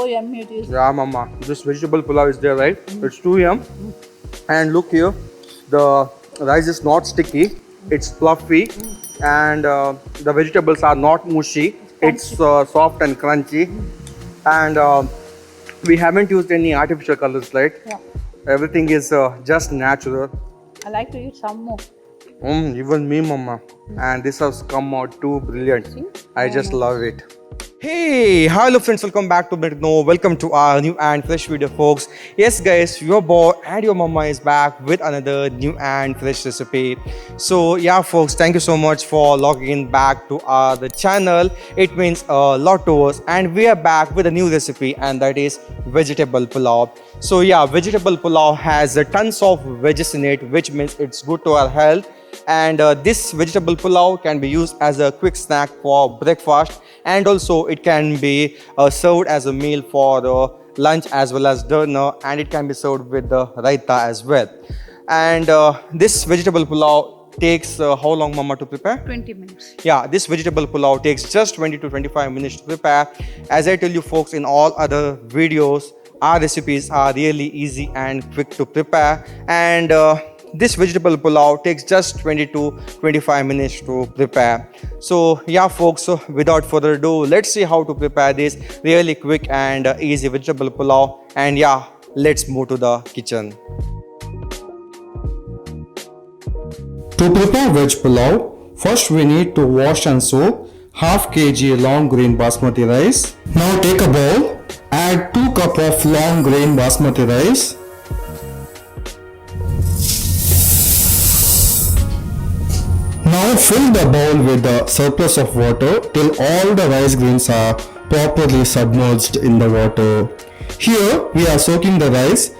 so yummy it is. Yeah, mama. This vegetable pulao is there, right? It's too yum. And look here, the rice is not sticky. It's fluffy, and the vegetables are not mushy. It's soft and crunchy, and we haven't used any artificial colors, right? Yeah. Everything is just natural. I like to eat some more. Even me, mama. And this has come out too brilliant. See? I just love it. Hey, hello friends, welcome back to Metno. Welcome to our new and fresh video, folks. Yes guys, your boy and your mama is back with another new and fresh recipe. So yeah folks, thank you so much for logging in back to the channel. It means a lot to us, and we are back with a new recipe, and that is vegetable pulao. So yeah, vegetable pulao has tons of veggies in it, which means it's good to our health. And this vegetable pulao can be used as a quick snack for breakfast, and also it can be served as a meal for lunch as well as dinner, and it can be served with the raita as well. And this vegetable pulao takes how long, mama, to prepare? 20 minutes. Yeah, this vegetable pulao takes just 20 to 25 minutes to prepare. As I tell you folks, in all other videos, our recipes are really easy and quick to prepare, and this vegetable pulao takes just 20 to 25 minutes to prepare. So yeah folks, so without further ado, let's see how to prepare this really quick and easy vegetable pulao. And yeah, let's move to the kitchen. To prepare veg pulao, first we need to wash and soak half kg long grain basmati rice. Now take a bowl, add 2 cup of long grain basmati rice. Now fill the bowl with the surplus of water till all the rice grains are properly submerged in the water. Here we are soaking the rice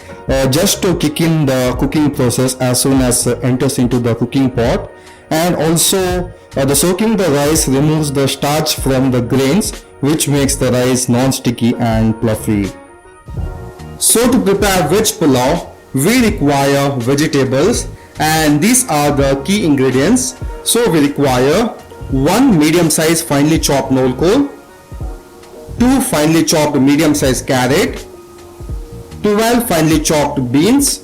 just to kick in the cooking process as soon as enters into the cooking pot, and also the soaking the rice removes the starch from the grains, which makes the rice non-sticky and fluffy. So to prepare veg pulao, we require vegetables, and these are the key ingredients. So we require 1 medium-sized finely chopped nolkol, 2 finely chopped medium-sized carrot, 12 finely chopped beans,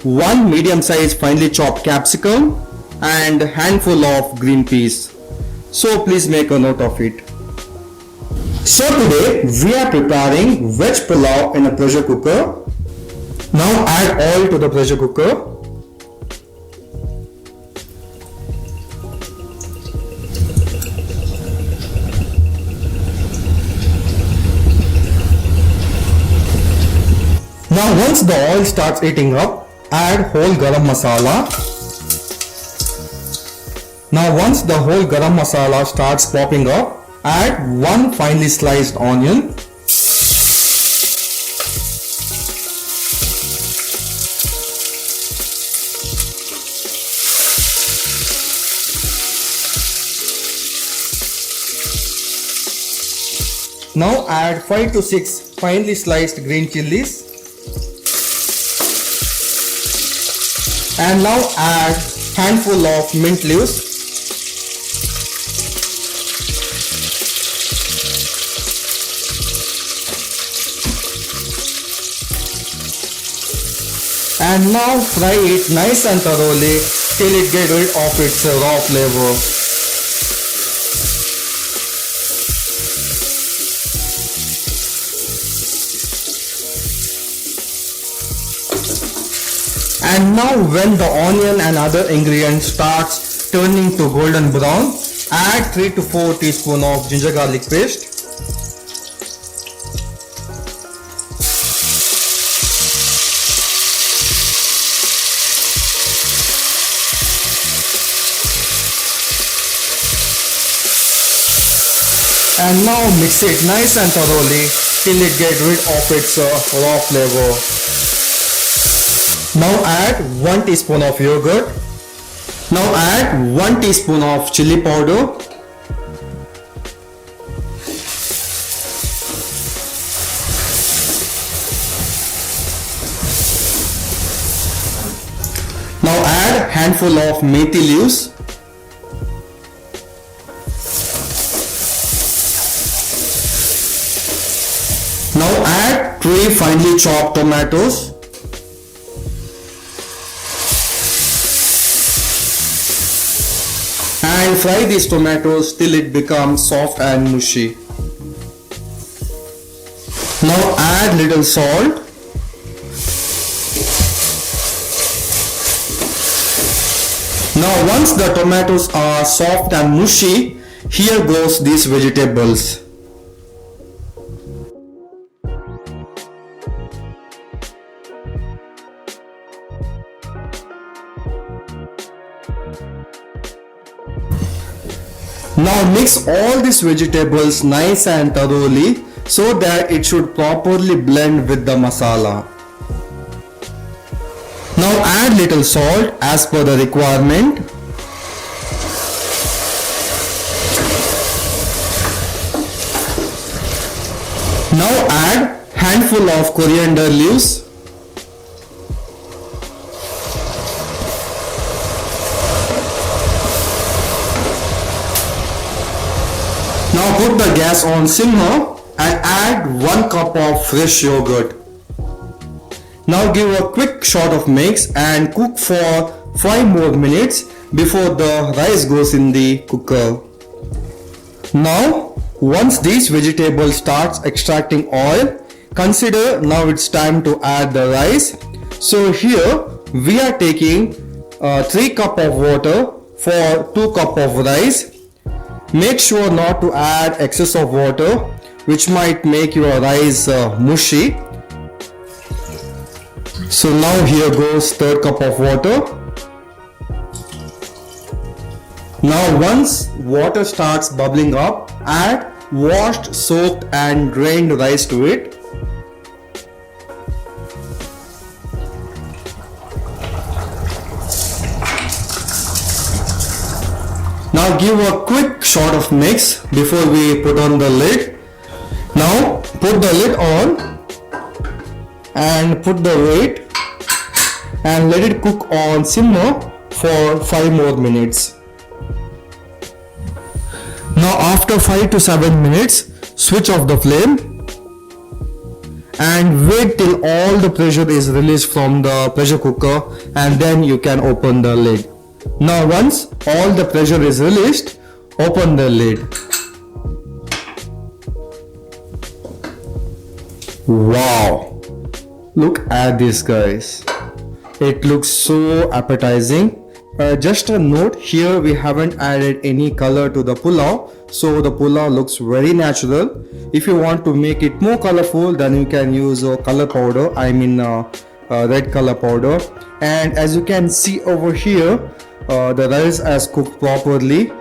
1 medium-sized finely chopped capsicum, and a handful of green peas. So please make a note of it. So today we are preparing veg pulao in a pressure cooker. Now add oil to the pressure cooker. Now once the oil starts heating up, add whole garam masala. Now once the whole garam masala starts popping up, add 1 finely sliced onion. Now add 5 to 6 finely sliced green chilies. And now add handful of mint leaves. And now fry it nice and thoroughly till it gets rid of its raw flavor. And now when the onion and other ingredients starts turning to golden brown, add 3 to 4 teaspoons of ginger garlic paste. And now mix it nice and thoroughly till it gets rid of its raw flavor. Now add 1 teaspoon of yogurt. Now add 1 teaspoon of chili powder. Now add handful of methi leaves. Now add 3 finely chopped tomatoes. And fry these tomatoes till it becomes soft and mushy. Now add little salt. Now once the tomatoes are soft and mushy, here goes these vegetables. Now mix all these vegetables nice and thoroughly so that it should properly blend with the masala. Now add little salt as per the requirement. Now add handful of coriander leaves. Now put the gas on simmer and add 1 cup of fresh yogurt. Now give a quick shot of mix and cook for 5 more minutes before the rice goes in the cooker. Now once these vegetables starts extracting oil, consider now it's time to add the rice. So here we are taking 3 cup of water for 2 cup of rice. Make sure not to add excess of water which might make your rice mushy. So now here goes 3rd cup of water. Now once water starts bubbling up, add washed, soaked and drained rice to it. Now give a quick shot of mix before we put on the lid. Now put the lid on and put the weight and let it cook on simmer for 5 more minutes. Now after 5 to 7 minutes, switch off the flame and wait till all the pressure is released from the pressure cooker and then you can open the lid. Now once all the pressure is released, open the lid. Wow! Look at this, guys. It looks so appetizing. Just a note, here we haven't added any color to the pulao, so the pulao looks very natural. If you want to make it more colorful, then you can use color powder, red color powder. And as you can see over here, the rice has cooked properly.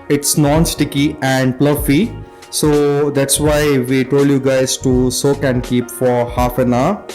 It's non-sticky and fluffy, so that's why we told you guys to soak and keep for half an hour.